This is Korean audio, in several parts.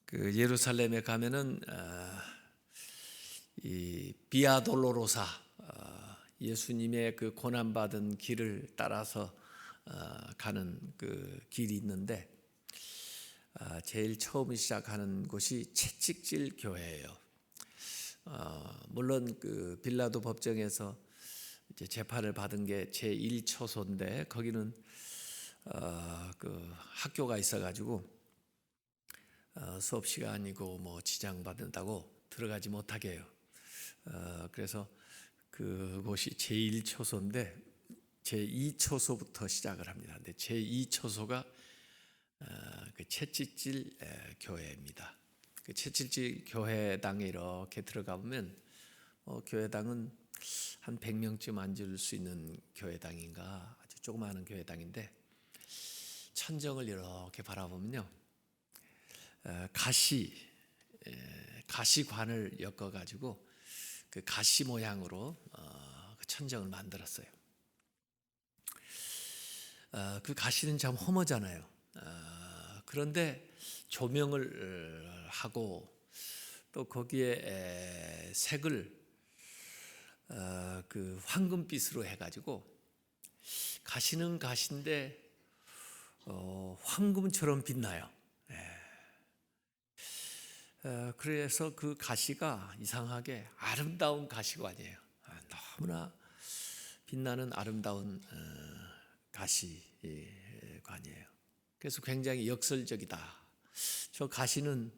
그 예루살렘에 가면은 이 비아 돌로로사, 예수님의 그 고난 받은 길을 따라서 가는 그 길이 있는데, 제일 처음 시작하는 곳이 채찍질 교회예요. 물론 그 빌라도 법정에서 이제 재판을 받은 게 제 1초소인데 거기는 그 학교가 있어가지고 수업 시간이고 뭐 지장 받는다고 들어가지 못하게 해요. 그래서 그곳이 제 1초소인데 제 2초소부터 시작을 합니다. 근데 제 2초소가 그 채찍질 교회입니다. 그 채찍질 교회당에 이렇게 들어가 보면 교회당은 한 100명쯤 앉을 수 있는 교회당인가, 아주 조그마한 교회당인데, 천정을 이렇게 바라보면요, 가시관을 엮어가지고 그 가시 모양으로 그 천정을 만들었어요. 그 가시는 참 험하잖아요. 그런데 조명을 하고 또 거기에 색을 그 황금빛으로 해가지고, 가시는 가시인데 황금처럼 빛나요. 그래서 그 가시가 이상하게 아름다운 가시관이에요. 너무나 빛나는 아름다운 가시관이에요. 그래서 굉장히 역설적이다. 저 가시는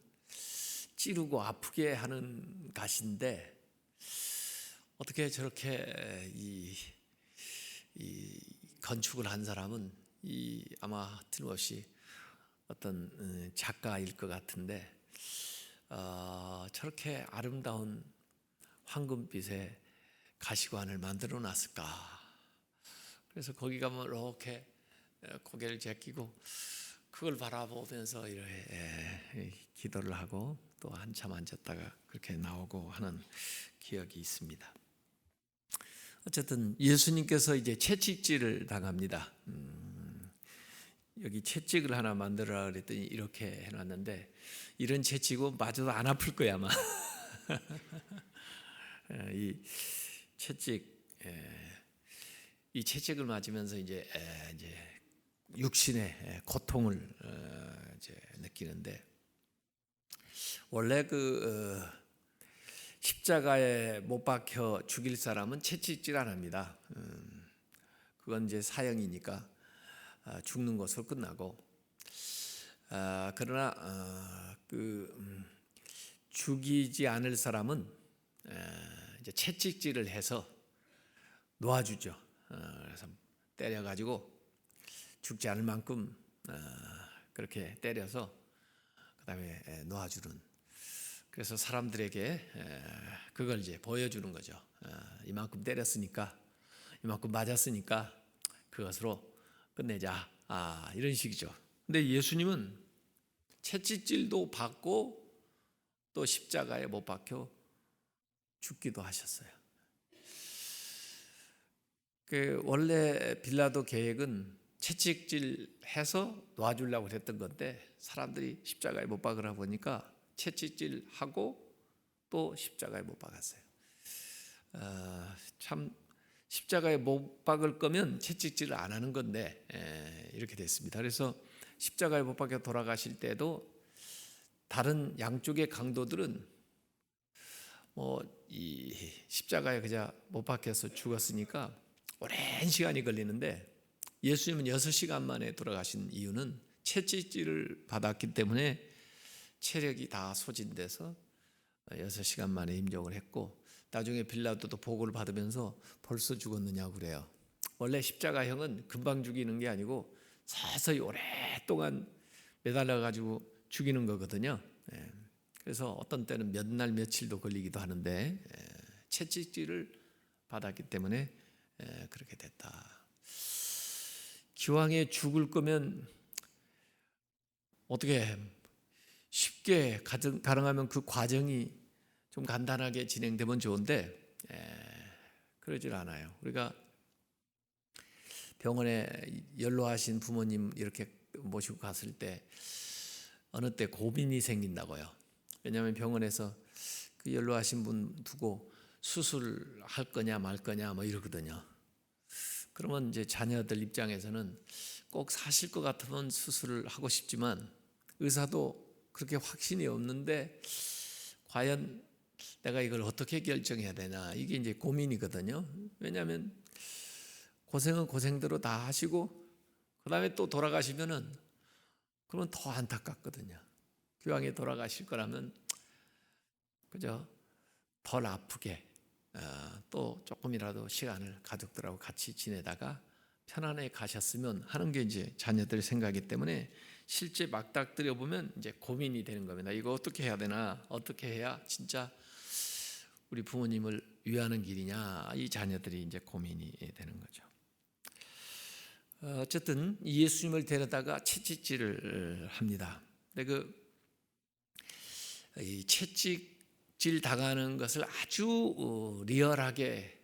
찌르고 아프게 하는 가시인데 어떻게 저렇게 이 건축을 한 사람은 아마 틀림없이 어떤 작가일 것 같은데, 저렇게 아름다운 황금빛의 가시관을 만들어 놨을까. 그래서 거기 가면 이렇게 고개를 제끼고 그걸 바라보면서 이렇게 기도를 하고 또 한참 앉았다가 그렇게 나오고 하는 기억이 있습니다. 어쨌든 예수님께서 이제 채찍질을 당합니다. 여기 채찍을 하나 만들어라 그랬더니 이렇게 해놨는데, 이런 채찍은 맞아도 안 아플 거야 아마. 이 채찍을 맞으면서 이제 육신의 고통을 이제 느끼는데, 원래 그 십자가에 못 박혀 죽일 사람은 채찍질 안 합니다. 그건 이제 사형이니까 죽는 것으로 끝나고, 그러나 죽이지 않을 사람은 이제 채찍질을 해서 놓아주죠. 그래서 때려가지고 죽지 않을 만큼 그렇게 때려서 그다음에 놓아주는. 그래서 사람들에게 그걸 이제 보여주는 거죠. 이만큼 때렸으니까, 이만큼 맞았으니까 그것으로 끝내자. 이런 식이죠. 근데 예수님은 채찍질도 받고 또 십자가에 못 박혀 죽기도 하셨어요. 원래 빌라도 계획은 채찍질해서 놔주려고 했던 건데, 사람들이 십자가에 못 박으라 보니까 채찍질하고 또 십자가에 못 박았어요. 참 십자가에 못 박을 거면 채찍질을 안 하는 건데 이렇게 됐습니다. 그래서 십자가에 못 박혀 돌아가실 때도 다른 양쪽의 강도들은 이 십자가에 그냥 못 박혀서 죽었으니까 오랜 시간이 걸리는데, 예수님은 6시간 만에 돌아가신 이유는 채찍질을 받았기 때문에 체력이 다 소진돼서 6시간 만에 임종을 했고, 나중에 빌라도도 보고를 받으면서 벌써 죽었느냐고 그래요. 원래 십자가형은 금방 죽이는 게 아니고 서서히 오랫동안 매달려 가지고 죽이는 거거든요. 그래서 어떤 때는 몇 날 며칠도 걸리기도 하는데, 채찍질을 받았기 때문에 그렇게 됐다. 기왕에 죽을 거면 어떻게 쉽게 가능하면 그 과정이 좀 간단하게 진행되면 좋은데 그러질 않아요. 우리가 병원에 연로하신 부모님 이렇게 모시고 갔을 때 어느 때 고민이 생긴다고요. 왜냐하면 병원에서 그 연로하신 분 두고 수술할 거냐 말 거냐 뭐 이러거든요. 그러면 이제 자녀들 입장에서는 꼭 사실 것 같으면 수술을 하고 싶지만 의사도 그렇게 확신이 없는데 과연 내가 이걸 어떻게 결정해야 되나, 이게 이제 고민이거든요. 왜냐하면 고생은 고생대로 다 하시고 그 다음에 또 돌아가시면은 그러면 더 안타깝거든요. 기왕에 돌아가실 거라면 그저 덜 아프게 또 조금이라도 시간을 가족들하고 같이 지내다가 편안하게 가셨으면 하는 게 이제 자녀들 생각이기 때문에 실제 막닥뜨려 보면 이제 고민이 되는 겁니다. 이거 어떻게 해야 되나, 어떻게 해야 진짜 우리 부모님을 위하는 길이냐, 이 자녀들이 이제 고민이 되는 거죠. 어쨌든 예수님을 데려다가 채찍질을 합니다. 근데 이 채찍질 당하는 것을 아주 리얼하게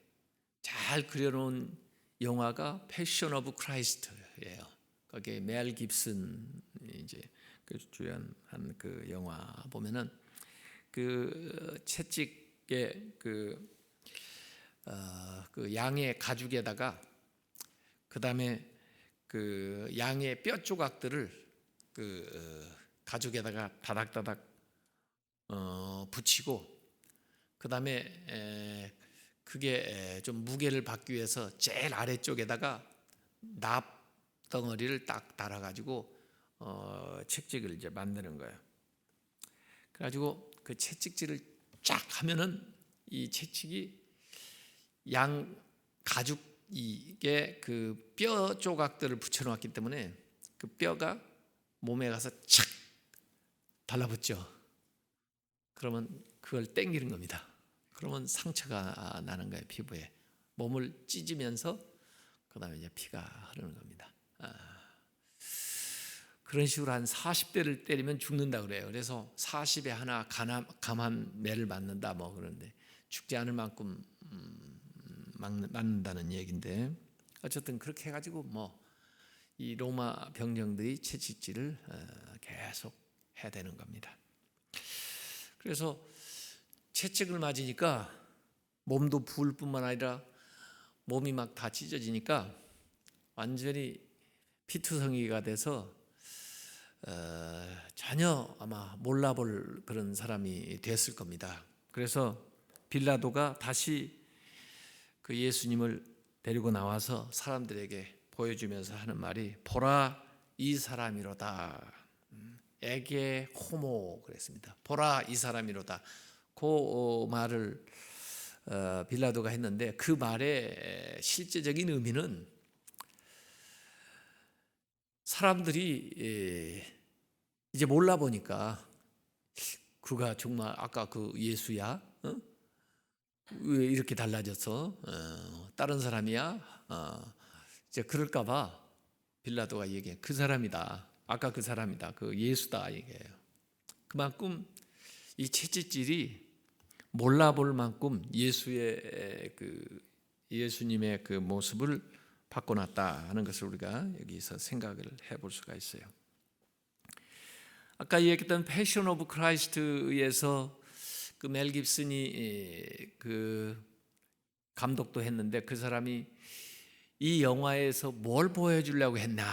잘 그려놓은 영화가 패션 오브 크라이스트예요. 거기에 멜 깁슨 이제 그 주연한 그 영화 보면은 그 채찍의 그 양의 가죽에다가 그 다음에 그 양의 뼈 조각들을 그 가죽에다가 다닥다닥 붙이고 그 다음에 그게 좀 무게를 받기 위해서 제일 아래쪽에다가 납 덩어리를 딱 달아가지고 채찍을 이제 만드는 거예요. 그래가지고 그 채찍질을 쫙 하면은 이 채찍이 양 가죽 이게 그 뼈 조각들을 붙여놓았기 때문에 그 뼈가 몸에 가서 착 달라붙죠. 그러면 그걸 땡기는 겁니다. 그러면 상처가 나는 거예요. 피부에 몸을 찢으면서 그 다음에 이제 피가 흐르는 겁니다. 그런 식으로 한 40대를 때리면 죽는다 그래요. 그래서 40에 하나 감한 매를 맞는다 뭐 그런데 죽지 않을 만큼 맞는다는 얘기인데, 어쨌든 그렇게 해가지고 뭐 이 로마 병정들이 채찍질을 계속 해야 되는 겁니다. 그래서 채찍을 맞으니까 몸도 부을 뿐만 아니라 몸이 막 다 찢어지니까 완전히 피투성이가 돼서 전혀 아마 몰라볼 그런 사람이 됐을 겁니다. 그래서 빌라도가 다시 그 예수님을 데리고 나와서 사람들에게 보여주면서 하는 말이 보라 이 사람이로다. 에게 호모 그랬습니다. 보라 이 사람이로다. 그 말을 빌라도가 했는데 그 말의 실제적인 의미는 사람들이 이제 몰라 보니까 그가 정말 아까 그 예수야? 왜 이렇게 달라졌어? 다른 사람이야? 이제 그럴까봐 빌라도가 얘기해. 그 사람이다. 아까 그 사람이다. 그 예수다 얘기해요. 그만큼 이 채찍질이 몰라볼 만큼 예수님의 그 모습을 바꿔놨다 하는 것을 우리가 여기서 생각을 해볼 수가 있어요. 아까 얘기했던 패션 오브 크라이스트에서 그 멜 깁슨이 그 감독도 했는데 그 사람이 이 영화에서 뭘 보여주려고 했나?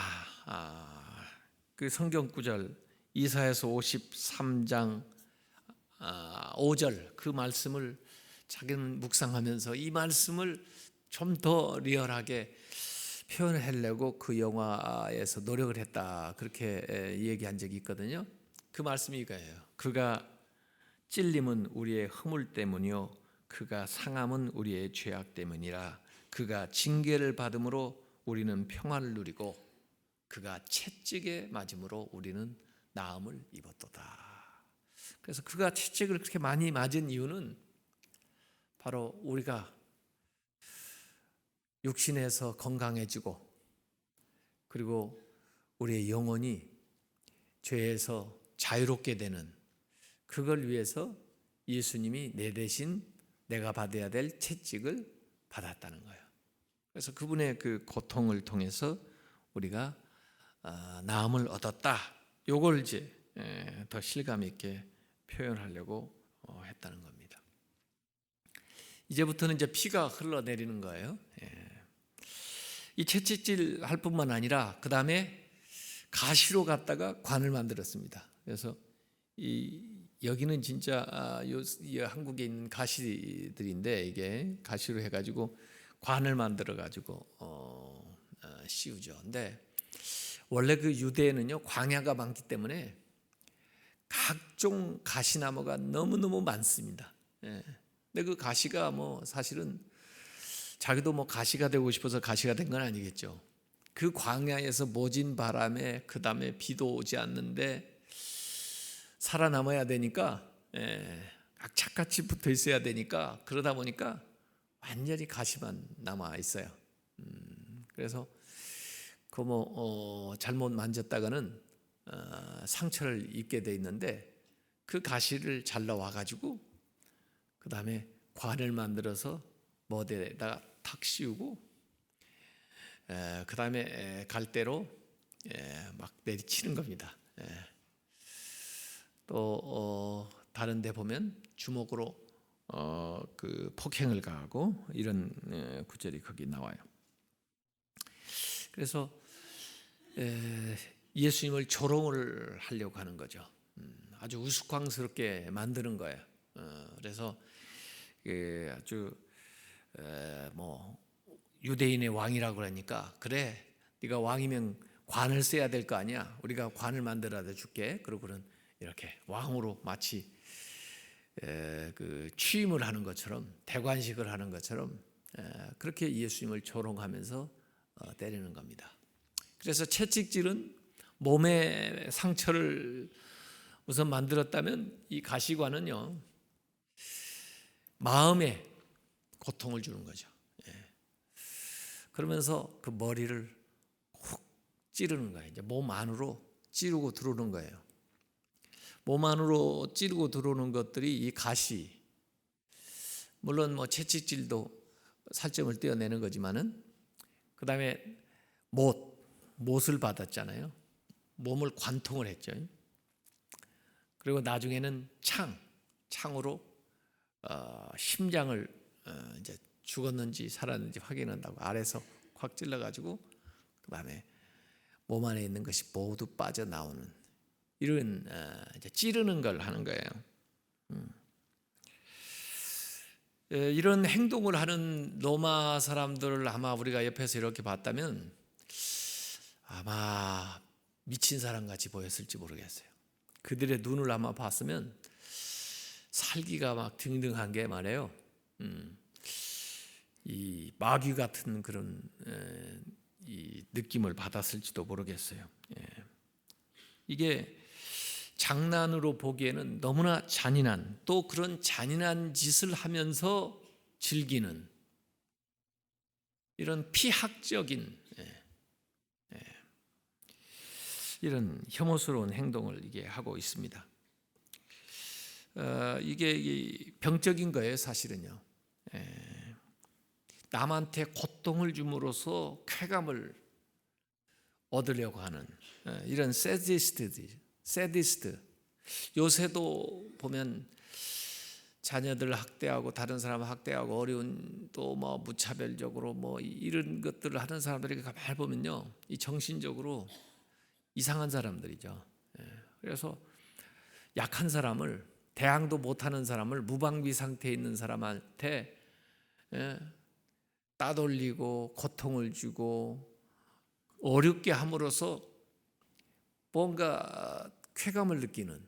그 성경 구절 이사야서 53장 5절 그 말씀을 자기는 묵상하면서 이 말씀을 좀 더 리얼하게 표현하려고 그 영화에서 노력을 했다, 그렇게 얘기한 적이 있거든요. 그 말씀이 이거예요. 그가 찔림은 우리의 허물 때문이요 그가 상함은 우리의 죄악 때문이라. 그가 징계를 받음으로 우리는 평안을 누리고 그가 채찍에 맞음으로 우리는 나음을 입었도다. 그래서 그가 채찍을 그렇게 많이 맞은 이유는 바로 우리가 육신에서 건강해지고 그리고 우리의 영혼이 죄에서 자유롭게 되는, 그걸 위해서 예수님이 내 대신 내가 받아야 될 채찍을 받았다는 거예요. 그래서 그분의 그 고통을 통해서 우리가 나음을 얻었다. 요걸 이제 더 실감 있게 표현하려고 했다는 겁니다. 이제부터는 이제 피가 흘러내리는 거예요. 이 채찍질 할 뿐만 아니라 그 다음에 가시로 갖다가 관을 만들었습니다. 그래서 여기는 진짜 한국에 있는 가시들인데 이게 가시로 해가지고 관을 만들어 가지고 씌우죠. 근데 원래 그 유대에는요 광야가 많기 때문에 각종 가시나무가 너무너무 많습니다. 근데 그 가시가 뭐 사실은 자기도 뭐 가시가 되고 싶어서 가시가 된 건 아니겠죠. 그 광야에서 모진 바람에 그 다음에 비도 오지 않는데 살아남아야 되니까 악착같이 붙어 있어야 되니까 그러다 보니까 완전히 가시만 남아 있어요. 그래서 그 잘못 만졌다가는 상처를 입게 돼 있는데 그 가시를 잘라와 가지고 그 다음에 관을 만들어서 머리에다가 탁 씌우고 그 다음에 갈대로 막 내리치는 겁니다. 또 다른 데 보면 주먹으로 그 폭행을 가하고 이런 구절이 거기 나와요. 그래서 예수님을 조롱을 하려고 하는 거죠. 아주 우스꽝스럽게 만드는 거예요. 그래서 아주 뭐 유대인의 왕이라고 그러니까 그래 네가 왕이면 관을 써야 될 거 아니야. 우리가 관을 만들어 줄게. 그러고는 이렇게 왕으로 마치 그 취임을 하는 것처럼 대관식을 하는 것처럼 그렇게 예수님을 조롱하면서 때리는 겁니다. 그래서 채찍질은 몸에 상처를 우선 만들었다면 이 가시관은요 마음에 고통을 주는 거죠. 그러면서 그 머리를 훅 찌르는 거예요. 이제 몸 안으로 찌르고 들어오는 거예요. 몸 안으로 찌르고 들어오는 것들이 이 가시, 물론 뭐 채찍질도 살점을 떼어내는 거지만은 그 다음에 못을 받았잖아요. 몸을 관통을 했죠. 그리고 나중에는 창으로 심장을 이제 죽었는지 살았는지 확인한다고 아래서 확 찔러가지고 그 다음에 몸 안에 있는 것이 모두 빠져나오는 이런 이제 찌르는 걸 하는 거예요. 이런 행동을 하는 로마 사람들을 아마 우리가 옆에서 이렇게 봤다면 아마 미친 사람 같이 보였을지 모르겠어요. 그들의 눈을 아마 봤으면 살기가 막 등등한 게 말이에요. 이 마귀 같은 그런 이 느낌을 받았을지도 모르겠어요. 이게 장난으로 보기에는 너무나 잔인한, 또 그런 잔인한 짓을 하면서 즐기는 이런 피학적인 이런 혐오스러운 행동을 이게 하고 있습니다. 이게 병적인 거예요, 사실은요. 남한테 고통을 줌으로써 쾌감을 얻으려고 하는 이런 세디스트. 요새도 보면 자녀들 학대하고 다른 사람 학대하고 어려운 또 뭐 무차별적으로 뭐 이런 것들을 하는 사람들이 가만히 보면요, 이 정신적으로 이상한 사람들이죠. 그래서 약한 사람을, 대항도 못하는 사람을, 무방비 상태에 있는 사람한테 따돌리고 고통을 주고 어렵게 함으로써 뭔가 쾌감을 느끼는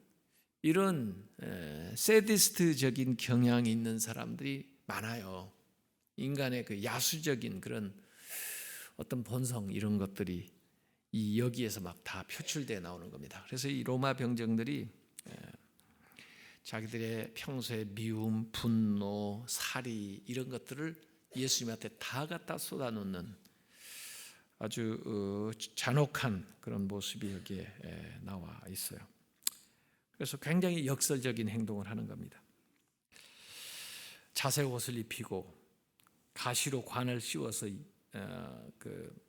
이런 세디스트적인 경향이 있는 사람들이 많아요. 인간의 그 야수적인 그런 어떤 본성 이런 것들이 이 여기에서 막 다 표출되어 나오는 겁니다. 그래서 이 로마 병정들이 자기들의 평소의 미움, 분노, 살이 이런 것들을 예수님한테 다 갖다 쏟아놓는 아주 잔혹한 그런 모습이 여기에 나와 있어요. 그래서 굉장히 역설적인 행동을 하는 겁니다. 자색 옷을 입히고 가시로 관을 씌워서 그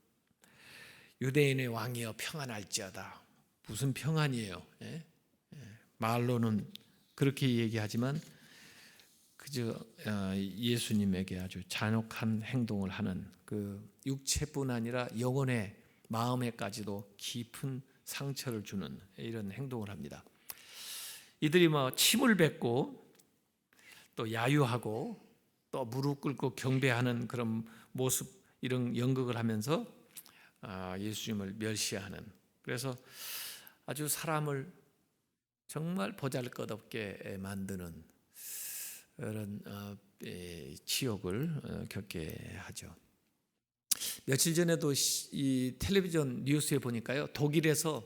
유대인의 왕이여 평안할지어다. 무슨 평안이에요? 말로는 그렇게 얘기하지만 그저 예수님에게 아주 잔혹한 행동을 하는 그 육체뿐 아니라 영혼의 마음에까지도 깊은 상처를 주는 이런 행동을 합니다. 이들이 침을 뱉고 또 야유하고 또 무릎 꿇고 경배하는 그런 모습, 이런 연극을 하면서 예수님을 멸시하는, 그래서 아주 사람을 정말 보잘것없게 만드는 그런 치욕을 겪게 하죠. 며칠 전에도 이 텔레비전 뉴스에 보니까요, 독일에서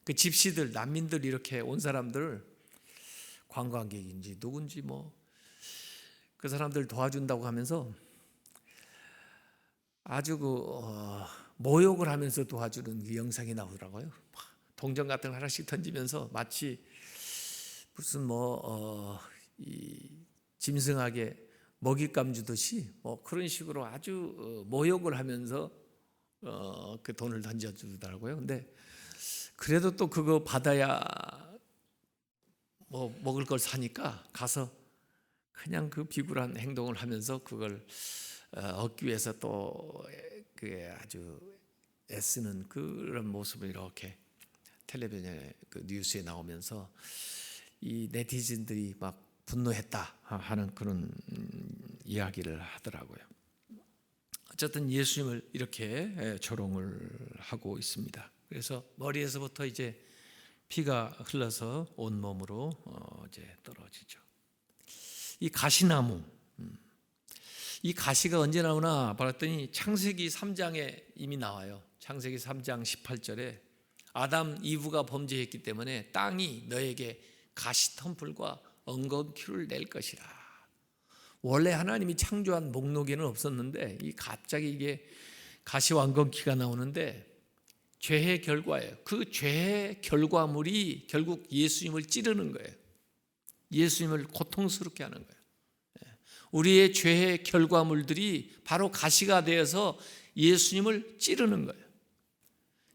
그 집시들, 난민들 이렇게 온 사람들, 관광객인지 누군지 그 사람들 도와준다고 하면서 아주 모욕을 하면서 도와주는 그 영상이 나오더라고요. 동전 같은 거 하나씩 던지면서 마치 무슨 짐승에게 먹잇감 주듯이 그런 식으로 아주 모욕을 하면서 그 돈을 던져주더라고요. 근데 그래도 또 그거 받아야 먹을 걸 사니까 가서 그냥 그 비굴한 행동을 하면서 그걸 얻기 위해서 또 그게 아주 애쓰는 그런 모습을 이렇게 텔레비전에 그 뉴스에 나오면서 이 네티즌들이 막 분노했다 하는 그런 이야기를 하더라고요. 어쨌든 예수님을 이렇게 조롱을 하고 있습니다. 그래서 머리에서부터 이제 피가 흘러서 온 몸으로 이제 떨어지죠. 이 가시나무, 이 가시가 언제 나오나 봤더니 창세기 3장에 이미 나와요. 창세기 3장 18절에 아담 이브가 범죄했기 때문에 땅이 너에게 가시덤불과 엉겅퀴를 낼 것이라. 원래 하나님이 창조한 목록에는 없었는데 갑자기 이게 가시와 엉겅퀴가 나오는데 죄의 결과예요. 그 죄의 결과물이 결국 예수님을 찌르는 거예요. 예수님을 고통스럽게 하는 거예요. 우리의 죄의 결과물들이 바로 가시가 되어서 예수님을 찌르는 거예요.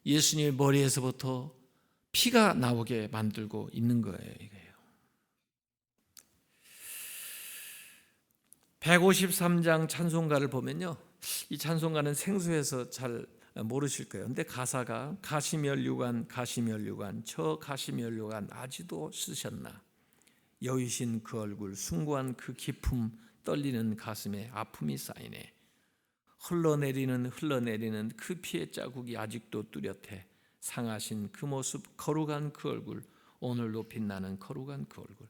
예수님의 머리에서부터 피가 나오게 만들고 있는 거예요. 이게요. 153장 찬송가를 보면요, 이 찬송가는 생소해서 잘 모르실 거예요. 근데 가사가 가시면류관 가시면류관 저 가시면류관 아직도 쓰셨나, 여위신 그 얼굴 숭고한 그 기품 떨리는 가슴에 아픔이 쌓이네. 흘러내리는 그 피의 자국이 아직도 뚜렷해. 상하신 그 모습 거룩한 그 얼굴 오늘도 빛나는 거룩한 그 얼굴.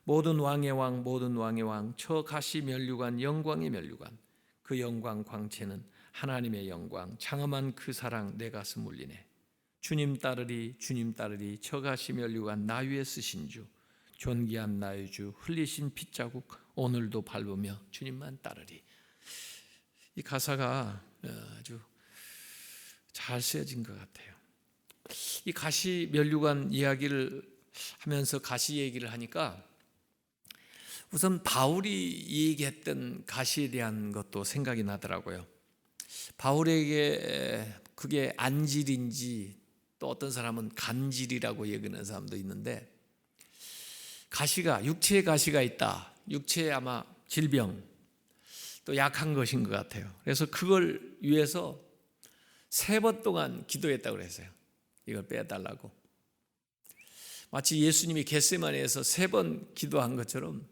모든 왕의 왕 모든 왕의 왕 저 가시 면류관 영광의 면류관 그 영광 광채는 하나님의 영광 장엄한 그 사랑 내 가슴 울리네. 주님 따르리 저 가시 면류관 나 위에 쓰신 주 존귀한 나의 주 흘리신 핏자국 오늘도 밟으며 주님만 따르리. 이 가사가 아주 잘 쓰여진 것 같아요. 이 가시 면류관 이야기를 하면서 가시 얘기를 하니까 우선 바울이 얘기했던 가시에 대한 것도 생각이 나더라고요. 바울에게 그게 안질인지 또 어떤 사람은 간질이라고 얘기하는 사람도 있는데, 가시가 육체의 가시가 있다. 육체에 아마 질병 또 약한 것인 것 같아요. 그래서 그걸 위해서 3번 동안 기도했다고 그랬어요. 이걸 빼달라고. 마치 예수님이 겟세마네에서 3번 기도한 것처럼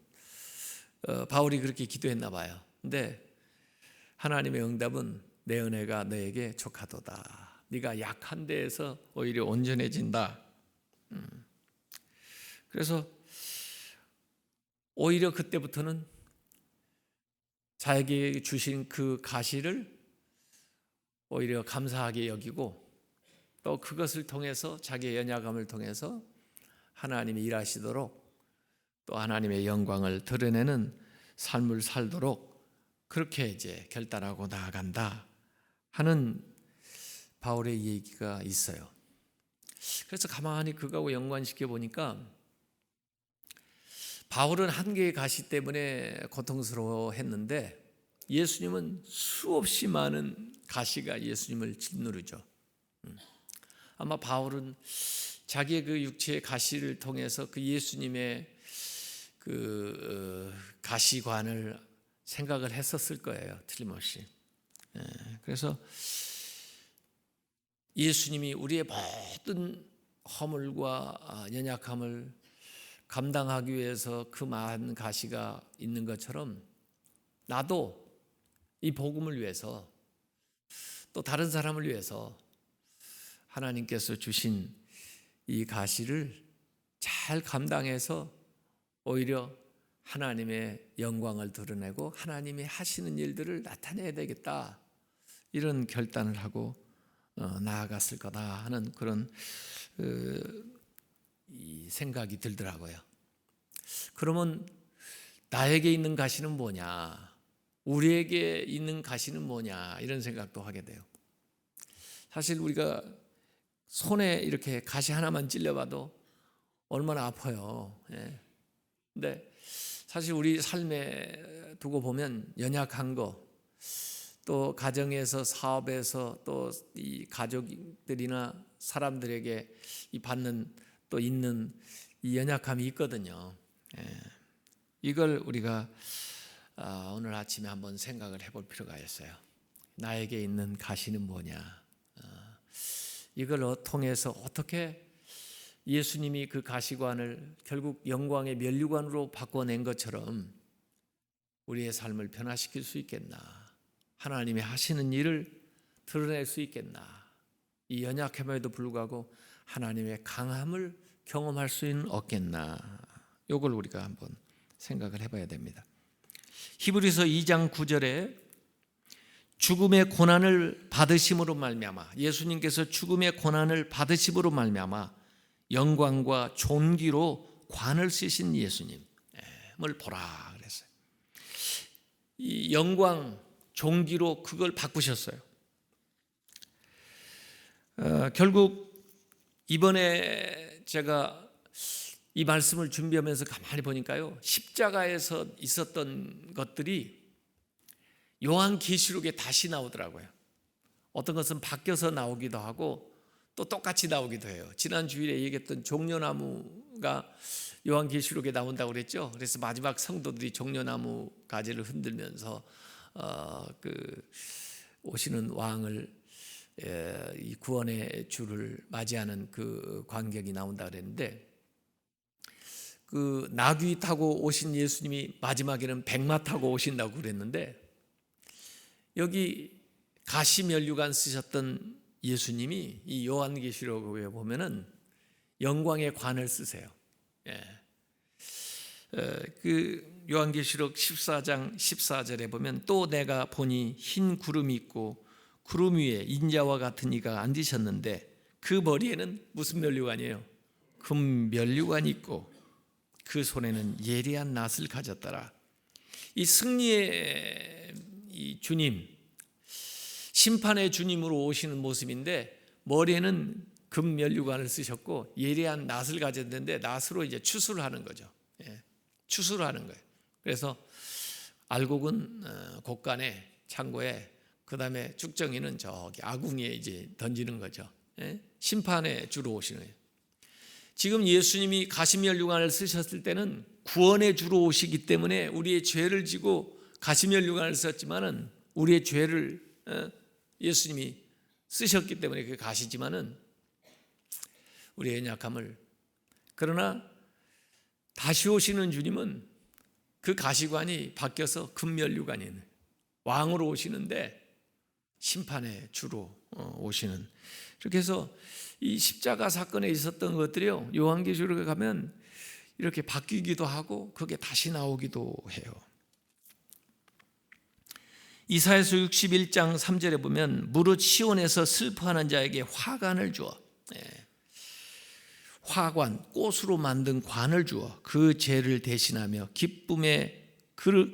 바울이 그렇게 기도했나 봐요. 근데 하나님의 응답은 내 은혜가 너에게 족하도다. 네가 약한 데에서 오히려 온전해진다. 그래서 오히려 그때부터는 자기에게 주신 그 가시를 오히려 감사하게 여기고 또 그것을 통해서 자기의 연약함을 통해서 하나님이 일하시도록 또 하나님의 영광을 드러내는 삶을 살도록 그렇게 이제 결단하고 나아간다 하는 바울의 얘기가 있어요. 그래서 가만히 그거하고 연관시켜 보니까 바울은 한 개의 가시 때문에 고통스러워했는데 예수님은 수없이 많은 가시가 예수님을 짓누르죠. 아마 바울은 자기의 그 육체의 가시를 통해서 그 예수님의 가시관을 생각을 했었을 거예요. 틀림없이. 그래서 예수님이 우리의 모든 허물과 연약함을 감당하기 위해서 그 많은 가시가 있는 것처럼 나도 이 복음을 위해서 또 다른 사람을 위해서 하나님께서 주신 이 가시를 잘 감당해서 오히려 하나님의 영광을 드러내고 하나님이 하시는 일들을 나타내야 되겠다, 이런 결단을 하고 나아갔을 거다 하는 그런 이 생각이 들더라고요. 그러면 나에게 있는 가시는 뭐냐, 우리에게 있는 가시는 뭐냐, 이런 생각도 하게 돼요. 사실 우리가 손에 이렇게 가시 하나만 찔려봐도 얼마나 아파요. 근데 사실 우리 삶에 두고 보면 연약한 거, 또 가정에서, 사업에서, 또 이 가족들이나 사람들에게 이 받는 또 있는 이 연약함이 있거든요. 이걸 우리가 오늘 아침에 한번 생각을 해볼 필요가 있어요. 나에게 있는 가시는 뭐냐, 이걸 통해서 어떻게 예수님이 그 가시관을 결국 영광의 면류관으로 바꿔낸 것처럼 우리의 삶을 변화시킬 수 있겠나, 하나님이 하시는 일을 드러낼 수 있겠나, 이 연약함에도 불구하고 하나님의 강함을 경험할 수는 없겠나, 이걸 우리가 한번 생각을 해봐야 됩니다. 히브리서 2장 9절에 죽음의 고난을 받으심으로 말미암아, 예수님께서 죽음의 고난을 받으심으로 말미암아 영광과 존귀로 관을 쓰신 예수님을 보라 그랬어요. 이 영광, 존귀로 그걸 바꾸셨어요. 결국 이번에 제가 이 말씀을 준비하면서 가만히 보니까요, 십자가에서 있었던 것들이 요한계시록에 다시 나오더라고요. 어떤 것은 바뀌어서 나오기도 하고 또 똑같이 나오기도 해요. 지난 주일에 얘기했던 종려나무가 요한계시록에 나온다고 그랬죠. 그래서 마지막 성도들이 종려나무 가지를 흔들면서 오시는 왕을, 이 구원의 주를 맞이하는 그 광경이 나온다 그랬는데, 그 나귀 타고 오신 예수님이 마지막에는 백마 타고 오신다고 그랬는데, 여기 가시면류관 쓰셨던 예수님이 이 요한계시록에 보면은 영광의 관을 쓰세요. 그 요한계시록 14장 14절에 보면 또 내가 보니 흰 구름이 있고 구름 위에 인자와 같은 이가 앉으셨는데 그 머리에는 무슨 면류관이에요? 금 면류관이 있고 그 손에는 예리한 낫을 가졌더라. 이 승리의 이 주님, 심판의 주님으로 오시는 모습인데 머리에는 금 면류관을 쓰셨고 예리한 낫을 가졌는데 낫으로 이제 추수를 하는 거죠. 추수를 하는 거예요. 그래서 알곡은 곳간에 창고에, 그 다음에 쭉정이는 저기 아궁이에 이제 던지는 거죠. 심판의 주로 오시는 거예요. 지금 예수님이 가시면류관을 쓰셨을 때는 구원의 주로 오시기 때문에 우리의 죄를 지고 가시면류관을 썼지만은 우리의 죄를 예수님이 쓰셨기 때문에 그게 가시지만은 우리의 연약함을, 그러나 다시 오시는 주님은 그 가시관이 바뀌어서 금면류관이 왕으로 오시는데 심판의 주로 오시는, 이렇게 해서 이 십자가 사건에 있었던 것들이요, 요한계시록에 가면 이렇게 바뀌기도 하고 그게 다시 나오기도 해요. 이사야서 61장 3절에 보면 무릇 시온에서 슬퍼하는 자에게 화관을 주어, 화관, 꽃으로 만든 관을 주어 그 죄를 대신하며 기쁨의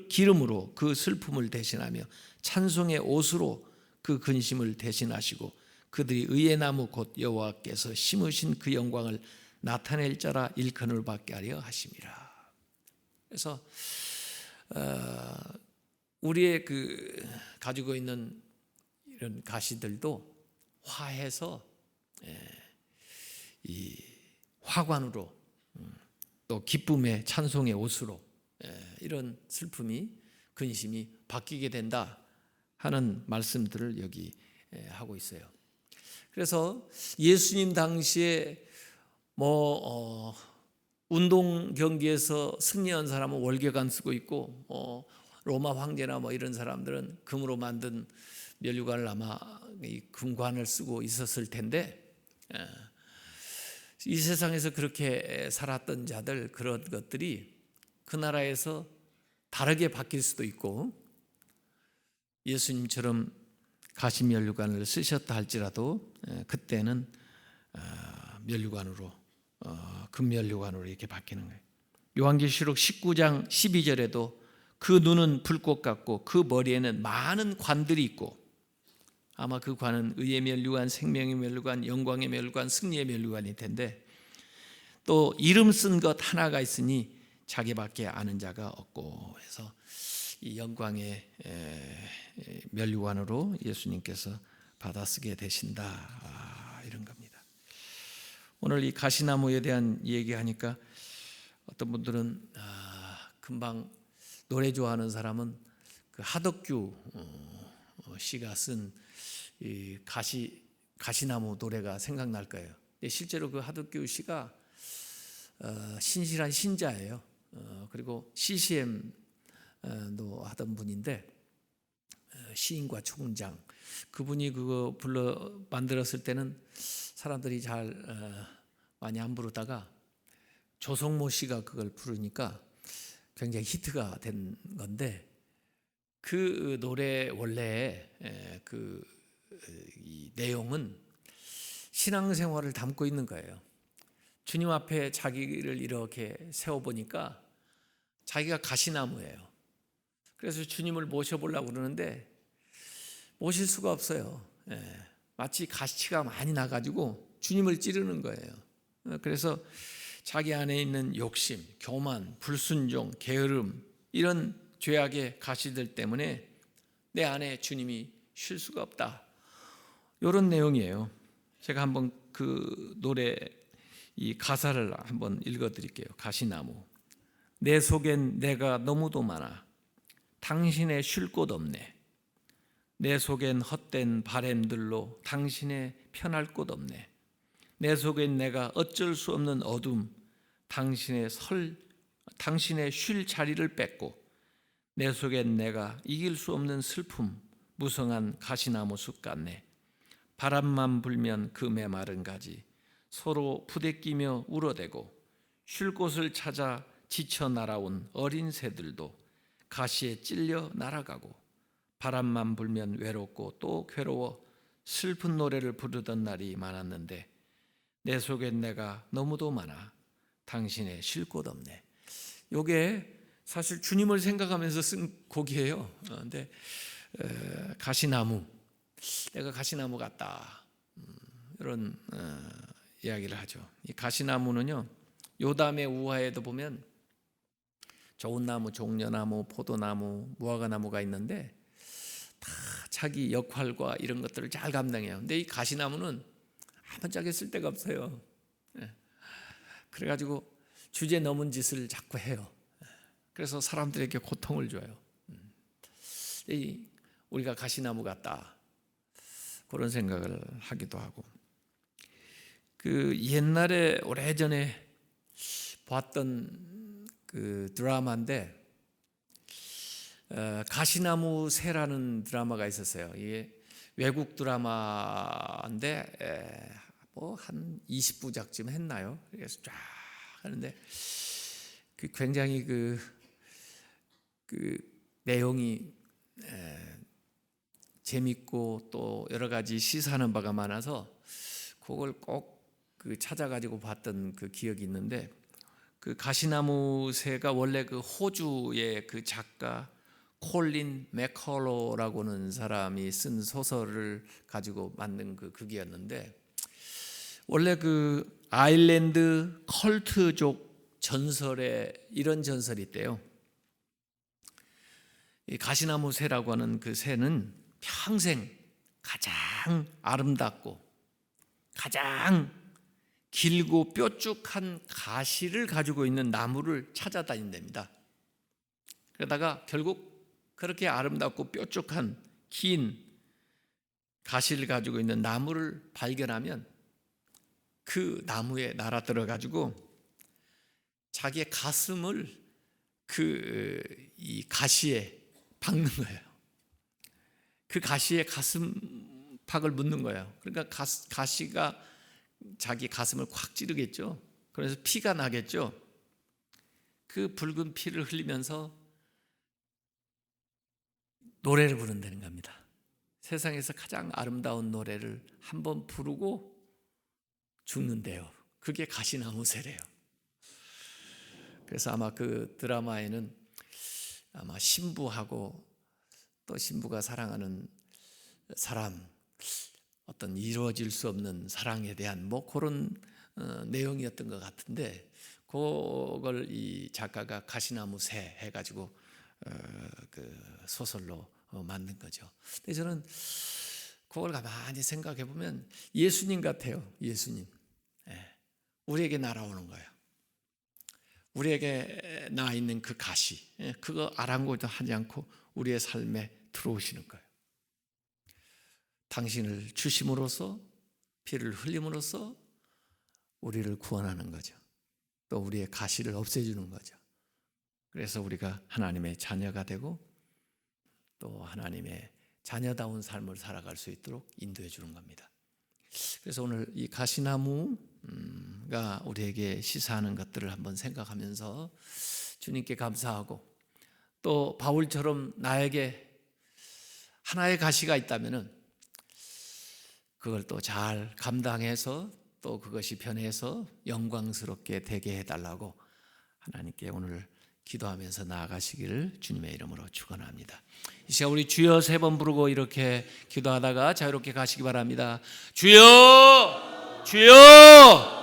기름으로 그 슬픔을 대신하며 찬송의 옷으로 그 근심을 대신하시고 그들이 의의 나무 곧 여호와께서 심으신 그 영광을 나타낼 자라 일컬음을 받게 하려 하심이라. 그래서 우리의 가지고 있는 이런 가시들도 화해서 이 화관으로 또 기쁨의 찬송의 옷으로 이런 슬픔이 근심이 바뀌게 된다 하는 말씀들을 여기 하고 있어요. 그래서 예수님 당시에 운동 경기에서 승리한 사람은 월계관 쓰고 있고 로마 황제나 이런 사람들은 금으로 만든 면류관을 아마 이 금관을 쓰고 있었을 텐데 이 세상에서 그렇게 살았던 자들 그런 것들이 그 나라에서 다르게 바뀔 수도 있고 예수님처럼 가시면류관을 쓰셨다 할지라도 그때는 면류관으로 금면류관으로 이렇게 바뀌는 거예요. 요한계시록 19장 12절에도 그 눈은 불꽃 같고 그 머리에는 많은 관들이 있고 아마 그 관은 의의 면류관, 생명의 면류관, 영광의 면류관, 승리의 면류관일 텐데 또 이름 쓴 것 하나가 있으니 자기밖에 아는 자가 없고 해서 이 영광의 면류관으로 예수님께서 받아쓰게 되신다 이런 겁니다. 오늘 이 가시나무에 대한 얘기하니까 어떤 분들은 금방 노래 좋아하는 사람은 그 하덕규 씨가 쓴 이 가시나무 노래가 생각날 거예요. 실제로 그 하덕규 씨가 신실한 신자예요. 그리고 CCM도 하던 분인데 시인과 총장 그분이 그거 만들었을 때는 사람들이 잘 많이 안 부르다가 조성모 씨가 그걸 부르니까 굉장히 히트가 된 건데 그 노래 원래 이 내용은 신앙생활을 담고 있는 거예요. 주님 앞에 자기를 이렇게 세워보니까 자기가 가시나무예요. 그래서 주님을 모셔보려고 그러는데 모실 수가 없어요. 마치 가시가 많이 나가지고 주님을 찌르는 거예요. 그래서 자기 안에 있는 욕심, 교만, 불순종, 게으름 이런 죄악의 가시들 때문에 내 안에 주님이 쉴 수가 없다. 이런 내용이에요. 제가 한번 그 노래 이 가사를 한번 읽어드릴게요. 가시나무. 내 속엔 내가 너무도 많아. 당신의 쉴 곳 없네. 내 속엔 헛된 바램들로 당신의 편할 곳 없네. 내 속엔 내가 어쩔 수 없는 어둠, 당신의 쉴 자리를 뺏고 내 속엔 내가 이길 수 없는 슬픔, 무성한 가시나무 숲 같네. 바람만 불면 그 메마른 가지 서로 부대끼며 울어대고 쉴 곳을 찾아 지쳐 날아온 어린 새들도 가시에 찔려 날아가고 바람만 불면 외롭고 또 괴로워 슬픈 노래를 부르던 날이 많았는데 내 속엔 내가 너무도 많아 당신의 쉴 곳 없네. 이게 사실 주님을 생각하면서 쓴 곡이에요. 근데 가시나무, 내가 가시나무 같다 이런 이야기를 하죠. 이 가시나무는요 요담의 우화에도 보면 좋은 나무, 종려나무, 포도나무, 무화과나무가 있는데 다 자기 역할과 이런 것들을 잘 감당해요. 근데 이 가시나무는 아무짝에 쓸 데가 없어요. 그래가지고 주제 넘은 짓을 자꾸 해요. 그래서 사람들에게 고통을 줘요. 우리가 가시나무 같다 그런 생각을 하기도 하고 그 옛날에 오래전에 봤던 그 드라마인데 가시나무 새라는 드라마가 있었어요. 이게 외국 드라마인데 한 20부작쯤 했나요? 그래서 쫙 하는데 굉장히 그 내용이 재밌고 또 여러 가지 시사하는 바가 많아서 그걸 꼭 찾아가지고 봤던 그 기억이 있는데 그 가시나무 새가 원래 그 호주의 그 작가 콜린 맥컬로라고는 사람이 쓴 소설을 가지고 만든 그 극이었는데 원래 그 아일랜드 컬트족 전설에 이런 전설이 있대요. 이 가시나무 새라고 하는 그 새는 평생 가장 아름답고 가장 길고 뾰족한 가시를 가지고 있는 나무를 찾아다닌답니다. 그러다가 결국 그렇게 아름답고 뾰족한 긴 가시를 가지고 있는 나무를 발견하면 그 나무에 날아 들어가지고 자기의 가슴을 이 가시에 박는 거예요. 그 가시에 가슴팍을 묻는 거예요. 그러니까 가시가 자기 가슴을 콱 찌르겠죠. 그래서 피가 나겠죠. 그 붉은 피를 흘리면서 노래를 부른다는 겁니다. 세상에서 가장 아름다운 노래를 한번 부르고 죽는데요. 그게 가시나무새래요. 그래서 아마 그 드라마에는 아마 신부하고 또 신부가 사랑하는 사람, 어떤 이루어질 수 없는 사랑에 대한 뭐 그런 내용이었던 것 같은데, 그걸 이 작가가 가시나무새 해가지고 그 소설로 만든 거죠. 근데 저는 그걸 가만히 생각해 보면 예수님 같아요. 예수님. 우리에게 날아오는 거예요. 우리에게 나 있는 그 가시, 그거 아랑곳도 하지 않고 우리의 삶에 들어오시는 거예요. 당신을 주심으로써, 피를 흘림으로써 우리를 구원하는 거죠. 또 우리의 가시를 없애주는 거죠. 그래서 우리가 하나님의 자녀가 되고 또 하나님의 자녀다운 삶을 살아갈 수 있도록 인도해 주는 겁니다. 그래서 오늘 이 가시나무가 우리에게 시사하는 것들을 한번 생각하면서 주님께 감사하고, 또 바울처럼 나에게 하나의 가시가 있다면은 그걸 또 잘 감당해서 또 그것이 변해서 영광스럽게 되게 해달라고 하나님께 오늘 기도하면서 나아가시기를 주님의 이름으로 축원합니다. 이 시간 우리 주여 3번 부르고 이렇게 기도하다가 자유롭게 가시기 바랍니다. 주여, 주여,